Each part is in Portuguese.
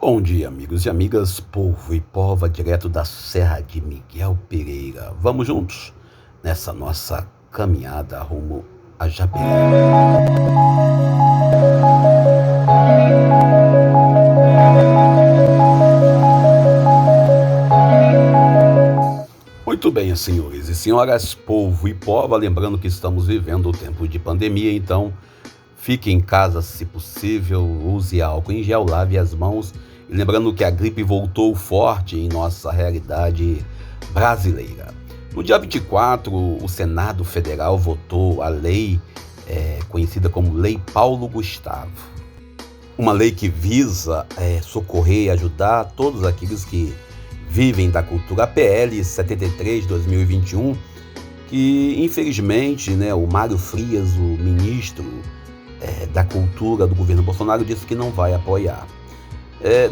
Bom dia, amigos e amigas, povo e pova, direto da Serra de Miguel Pereira. Vamos juntos nessa nossa caminhada rumo a Japeri. Muito bem, senhores e senhoras, povo e pova, lembrando que estamos vivendo o tempo de pandemia, então fique em casa se possível, use álcool em gel, lave as mãos. E lembrando que a gripe voltou forte em nossa realidade brasileira. No dia 24, o Senado Federal votou a lei conhecida como Lei Paulo Gustavo. Uma lei que visa socorrer e ajudar todos aqueles que vivem da cultura. A PL 73/2021, que infelizmente o Mário Frias, o ministro da Cultura do governo Bolsonaro, disse que não vai apoiar.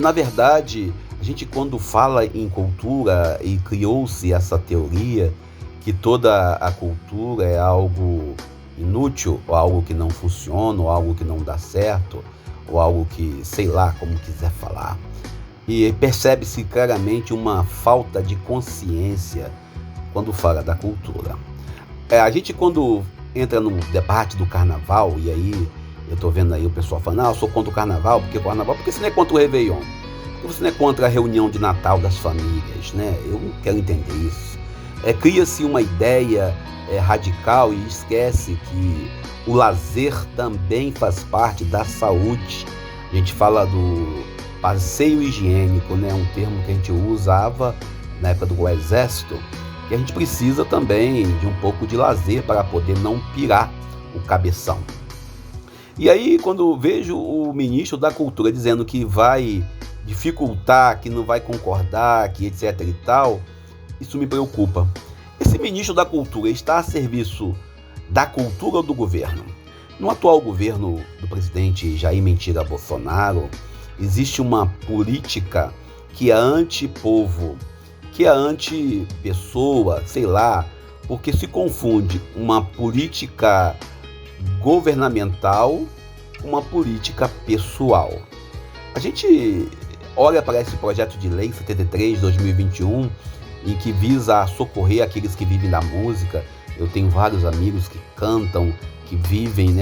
Na verdade, a gente quando fala em cultura e criou-se essa teoria que toda a cultura é algo inútil, ou algo que não funciona, ou algo que não dá certo, ou algo que, sei lá, como quiser falar. E percebe-se claramente uma falta de consciência quando fala da cultura. A gente quando entra no debate do carnaval, e aí eu tô vendo aí o pessoal falando, eu sou contra o carnaval, porque você não é contra o Réveillon, porque você não é contra a reunião de Natal das famílias, né? Eu não quero entender isso. Cria-se uma ideia radical e esquece que o lazer também faz parte da saúde. A gente fala do passeio higiênico, né? Um termo que a gente usava na época do exército, que a gente precisa também de um pouco de lazer para poder não pirar o cabeção. E aí, quando vejo o ministro da Cultura dizendo que vai dificultar, que não vai concordar, que etc e tal, isso me preocupa. Esse ministro da Cultura está a serviço da cultura ou do governo? No atual governo do presidente Jair Mentira Bolsonaro, existe uma política que é anti-povo, que é anti-pessoa, sei lá, porque se confunde uma política governamental, uma política pessoal. A gente olha para esse projeto de lei 73/2021, em que visa socorrer aqueles que vivem da música. Eu tenho vários amigos que cantam, que vivem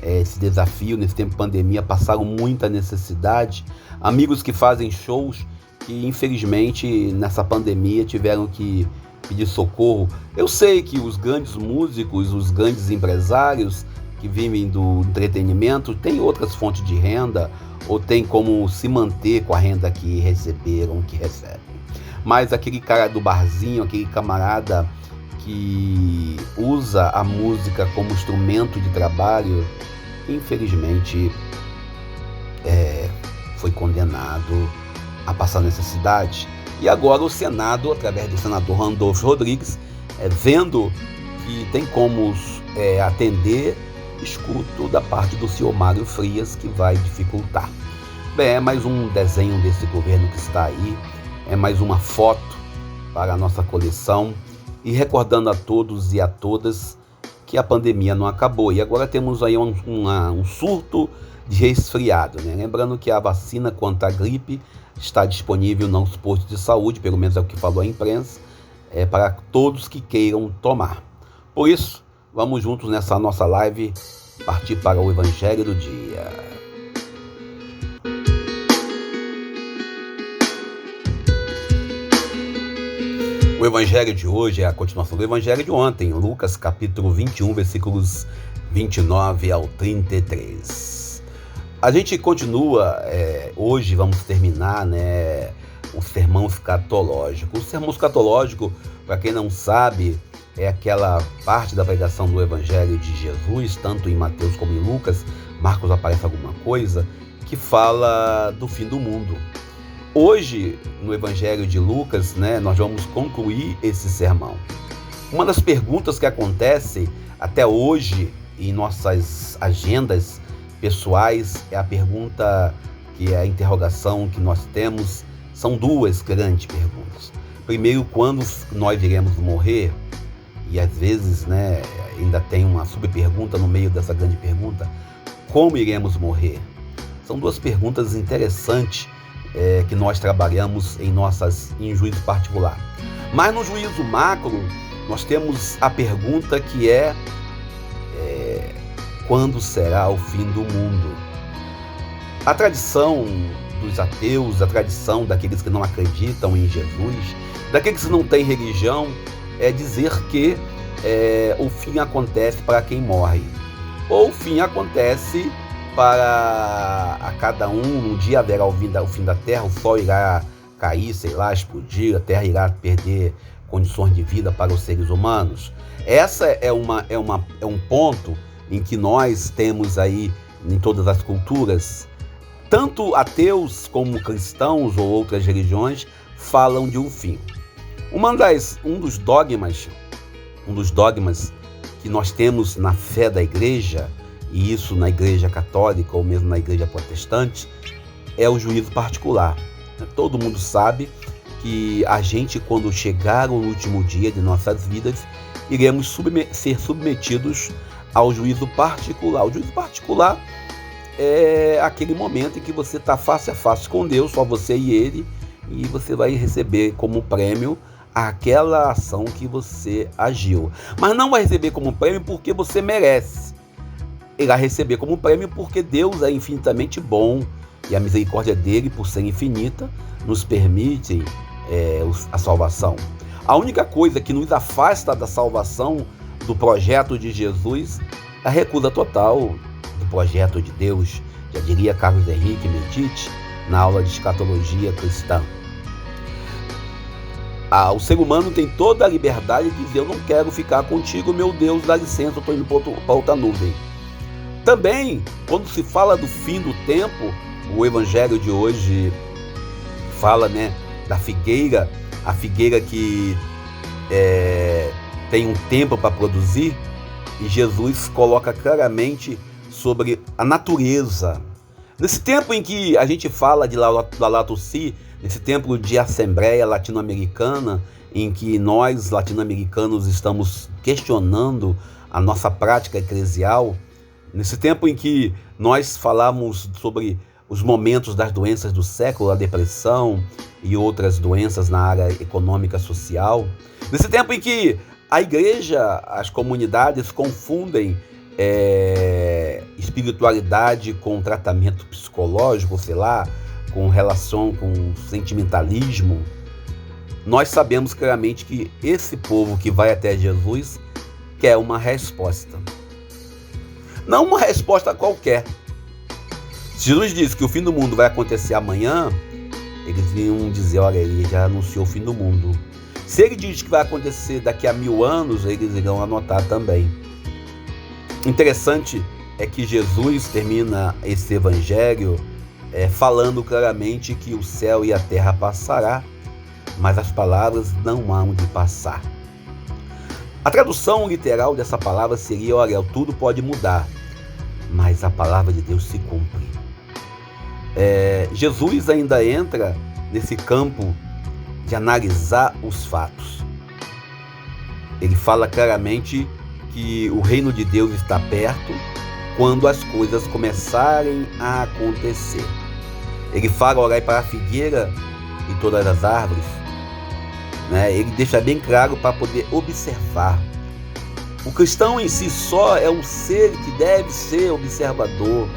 esse desafio nesse tempo de pandemia, passaram muita necessidade. Amigos que fazem shows que infelizmente nessa pandemia tiveram que pedir socorro. Eu sei que os grandes músicos, os grandes empresários que vivem do entretenimento têm outras fontes de renda ou tem como se manter com a renda que receberam, que recebem. Mas aquele cara do barzinho, aquele camarada que usa a música como instrumento de trabalho, infelizmente foi condenado a passar necessidade. E agora o Senado, através do senador Randolfo Rodrigues, vendo que tem como atender, escuto da parte do senhor Mário Frias que vai dificultar. Bem, é mais um desenho desse governo que está aí, é mais uma foto para a nossa coleção e recordando a todos e a todas que a pandemia não acabou. E agora temos aí um surto de resfriado, né? Lembrando que a vacina contra a gripe está disponível nos postos de saúde, pelo menos é o que falou a imprensa, para todos que queiram tomar. Por isso, vamos juntos nessa nossa live partir para o Evangelho do Dia. O Evangelho de hoje é a continuação do Evangelho de ontem, Lucas capítulo 21, versículos 29 ao 33. A gente continua, hoje vamos terminar o sermão escatológico. O sermão escatológico, para quem não sabe, é aquela parte da pregação do Evangelho de Jesus, tanto em Mateus como em Lucas. Marcos aparece alguma coisa que fala do fim do mundo. Hoje, no Evangelho de Lucas, nós vamos concluir esse sermão. Uma das perguntas que acontece até hoje em nossas agendas pessoais é a pergunta que é a interrogação que nós temos. São duas grandes perguntas. Primeiro, quando nós iremos morrer? E às vezes ainda tem uma subpergunta no meio dessa grande pergunta: como iremos morrer? São duas perguntas interessantes que nós trabalhamos em juízo particular. Mas no juízo macro, nós temos a pergunta que é quando será o fim do mundo? A tradição dos ateus, a tradição daqueles que não acreditam em Jesus, daqueles que não têm religião, é dizer que o fim acontece para quem morre. Ou o fim acontece para a cada um dia haverá o fim da terra, o sol irá cair, explodir, a terra irá perder condições de vida para os seres humanos. Essa é um ponto em que nós temos aí em todas as culturas, tanto ateus como cristãos ou outras religiões falam de um fim. Um dos dogmas que nós temos na fé da igreja, e isso na igreja católica ou mesmo na igreja protestante, é o juízo particular. Todo mundo sabe que a gente, quando chegar no último dia de nossas vidas, iremos ser submetidos ao juízo particular. O juízo particular é aquele momento em que você está face a face com Deus, só você e Ele, e você vai receber como prêmio aquela ação que você agiu. Mas não vai receber como prêmio porque você merece. Irá receber como prêmio porque Deus é infinitamente bom e a misericórdia dele, por ser infinita, nos permite a salvação. A única coisa que nos afasta da salvação do projeto de Jesus é a recusa total do projeto de Deus. Já diria Carlos Henrique Medici na aula de escatologia cristã. O ser humano tem toda a liberdade de dizer: eu não quero ficar contigo, meu Deus, dá licença, eu estou indo para outra nuvem. Também, quando se fala do fim do tempo, o evangelho de hoje fala, da figueira, a figueira que tem um tempo para produzir, e Jesus coloca claramente sobre a natureza. Nesse tempo em que a gente fala de Laudato Si, nesse tempo de Assembleia Latino-Americana, em que nós, latino-americanos, estamos questionando a nossa prática eclesial, nesse tempo em que nós falamos sobre os momentos das doenças do século, a depressão e outras doenças na área econômica social, nesse tempo em que a igreja, as comunidades confundem espiritualidade com tratamento psicológico, com relação com sentimentalismo, nós sabemos claramente que esse povo que vai até Jesus quer uma resposta. Não uma resposta qualquer. Se Jesus disse que o fim do mundo vai acontecer amanhã, eles iam dizer: olha, ele já anunciou o fim do mundo. Se ele diz que vai acontecer daqui a 1000 anos, eles irão anotar também. Interessante é que Jesus termina esse evangelho falando claramente que o céu e a terra passará, mas as palavras não hão de passar. A tradução literal dessa palavra seria: olha, tudo pode mudar, mas a palavra de Deus se cumpre. Jesus ainda entra nesse campo de analisar os fatos. Ele fala claramente que o reino de Deus está perto quando as coisas começarem a acontecer. Ele fala: olhai para a figueira e todas as árvores. Ele deixa bem claro para poder observar. O cristão em si só é um ser que deve ser observador.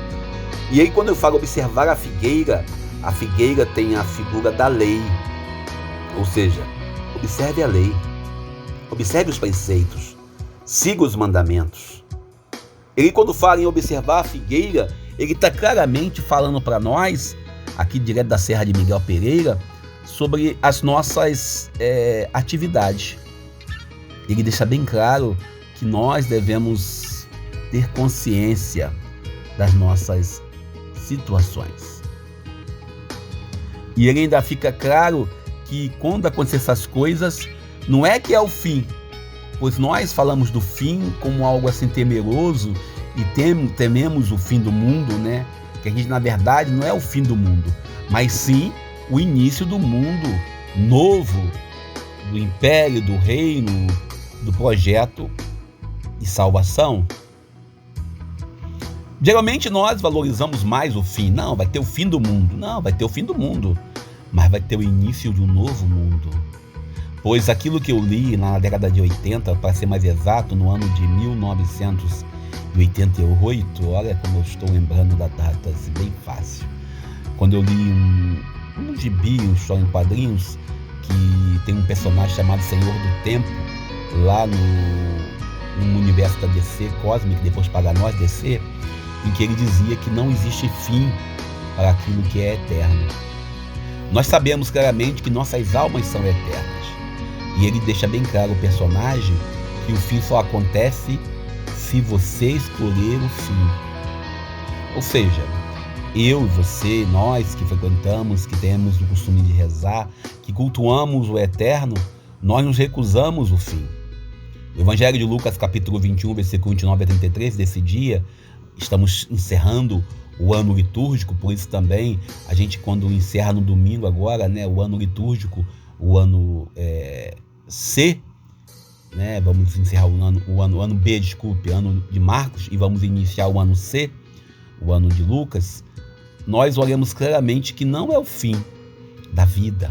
E aí, quando eu falo observar a figueira tem a figura da lei. Ou seja, observe a lei, observe os preceitos, siga os mandamentos. Ele, quando fala em observar a figueira, ele está claramente falando para nós, aqui direto da Serra de Miguel Pereira, sobre as nossas atividades. Ele deixa bem claro que nós devemos ter consciência das nossas situações. E ele ainda fica claro que quando acontecer essas coisas, não é que é o fim, pois nós falamos do fim como algo assim temeroso e tememos o fim do mundo, que a gente, na verdade, não é o fim do mundo, mas sim o início do mundo novo, do império, do reino, do projeto de salvação. Geralmente nós valorizamos mais o fim. Não, vai ter o fim do mundo. Não, vai ter o fim do mundo, mas vai ter o início de um novo mundo. Pois aquilo que eu li na década de 80, para ser mais exato, no ano de 1988, olha como eu estou lembrando da data, assim, bem fácil. Quando eu li um gibi, um história em quadrinhos, que tem um personagem chamado Senhor do Tempo, lá no universo da DC Cósmico, depois para nós DC, em que ele dizia que não existe fim para aquilo que é eterno. Nós sabemos claramente que nossas almas são eternas. E ele deixa bem claro o personagem que o fim só acontece se você escolher o fim. Ou seja, eu, você, nós que frequentamos, que temos o costume de rezar, que cultuamos o eterno, nós nos recusamos o fim. O Evangelho de Lucas, capítulo 21, versículo 29 a 33, desse dia, estamos encerrando o ano litúrgico, por isso também a gente, quando encerra no domingo agora, né, o ano litúrgico, o ano C, né, vamos encerrar o ano B, desculpe, ano de Marcos, e vamos iniciar o ano C, o ano de Lucas. Nós olhamos claramente que não é o fim da vida,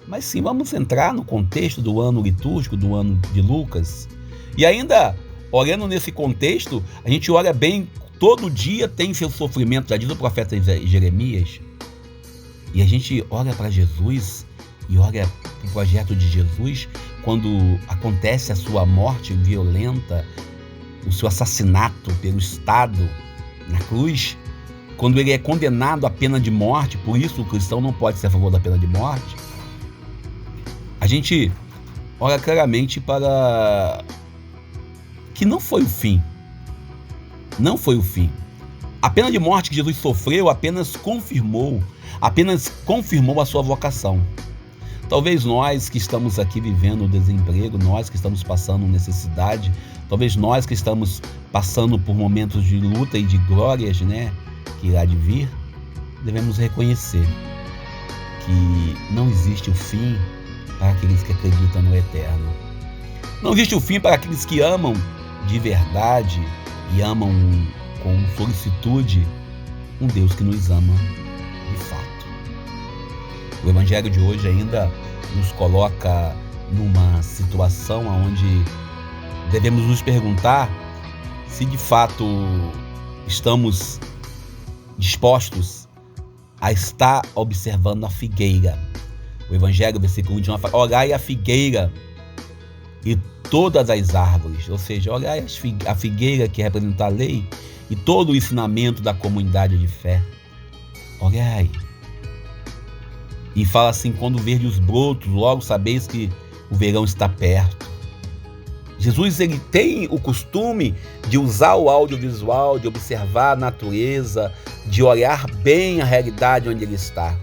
mas sim vamos entrar no contexto do ano litúrgico, do ano de Lucas. E ainda, olhando nesse contexto, a gente olha bem, todo dia tem seu sofrimento, já diz o profeta Jeremias, e a gente olha para Jesus e olha para o projeto de Jesus, quando acontece a sua morte violenta, o seu assassinato pelo Estado na cruz, quando ele é condenado à pena de morte, por isso o cristão não pode ser a favor da pena de morte, a gente olha claramente para que não foi o fim. Não foi o fim. A pena de morte que Jesus sofreu apenas confirmou a sua vocação. Talvez nós que estamos aqui vivendo o desemprego, nós que estamos passando necessidade, talvez nós que estamos passando por momentos de luta e de glórias, né, que irá de vir, devemos reconhecer que não existe o fim para aqueles que acreditam no eterno. Não existe o fim para aqueles que amam de verdade e amam com solicitude um Deus que nos ama de fato. O Evangelho de hoje ainda nos coloca numa situação onde devemos nos perguntar se de fato estamos dispostos a estar observando a figueira. O Evangelho, versículo 29, fala: olhai a figueira e todas as árvores, ou seja, olhai a figueira que representa a lei e todo o ensinamento da comunidade de fé. Olhai. E fala assim: quando verde os brotos, logo sabeis que o verão está perto. Jesus, ele tem o costume de usar o audiovisual, de observar a natureza, de olhar bem a realidade onde ele está.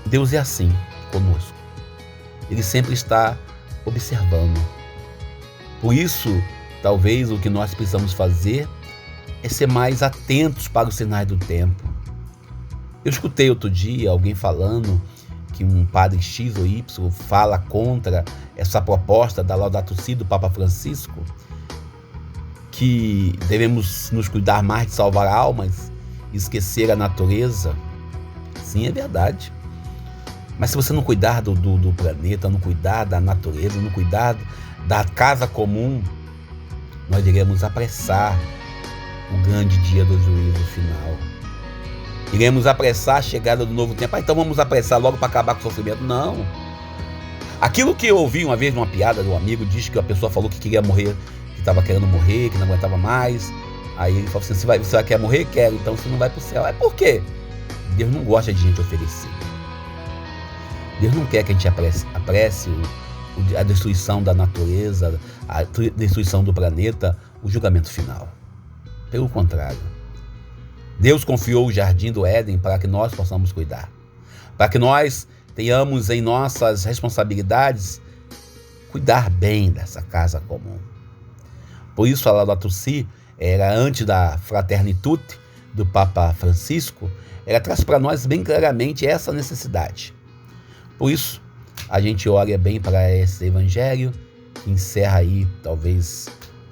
Deus é assim conosco. Ele sempre está observando. Por isso, talvez o que nós precisamos fazer é ser mais atentos para os sinais do tempo. Eu escutei outro dia alguém falando que um padre X ou Y fala contra essa proposta da Laudato Si do Papa Francisco, que devemos nos cuidar mais de salvar almas e esquecer a natureza. Sim, é verdade. Mas se você não cuidar do planeta, não cuidar da natureza, não cuidar da casa comum, nós iremos apressar o grande dia do juízo final. Iremos apressar a chegada do novo tempo. Então vamos apressar logo para acabar com o sofrimento. Não. Aquilo que eu ouvi uma vez numa piada de um amigo, diz que a pessoa falou que queria morrer, que estava querendo morrer, que não aguentava mais. Aí ele falou assim: você quer morrer? Quero. Então você não vai para o céu. É por quê? Deus não gosta de gente oferecida. Deus não quer que a gente apresse a destruição da natureza, a destruição do planeta, o julgamento final. Pelo contrário. Deus confiou o jardim do Éden para que nós possamos cuidar. Para que nós tenhamos em nossas responsabilidades cuidar bem dessa casa comum. Por isso a Laudato Si era antes da Fraternitude do Papa Francisco, ela traz para nós bem claramente essa necessidade. Por isso, a gente olha bem para esse evangelho, que encerra aí, talvez,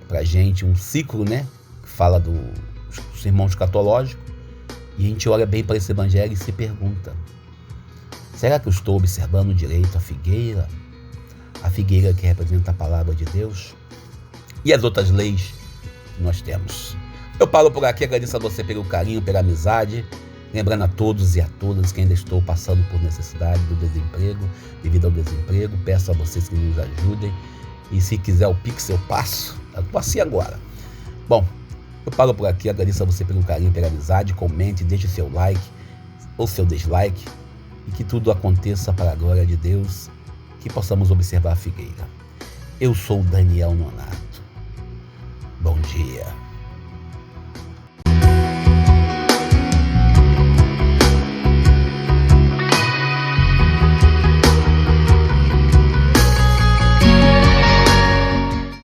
para a gente um ciclo, né? Que fala dos nossos irmãos escatológicos, e a gente olha bem para esse evangelho e se pergunta: será que eu estou observando direito a figueira? A figueira que representa a palavra de Deus e as outras leis que nós temos. Eu paro por aqui, agradeço a você pelo carinho, pela amizade, lembrando a todos e a todas que ainda estou passando por necessidade do desemprego, devido ao desemprego, peço a vocês que nos ajudem, e se quiser o Pix eu passo agora. Bom, eu paro por aqui, agradeço a você pelo carinho, pela amizade, comente, deixe seu like ou seu dislike, e que tudo aconteça para a glória de Deus, que possamos observar a figueira. Eu sou Daniel Nonato. Bom dia.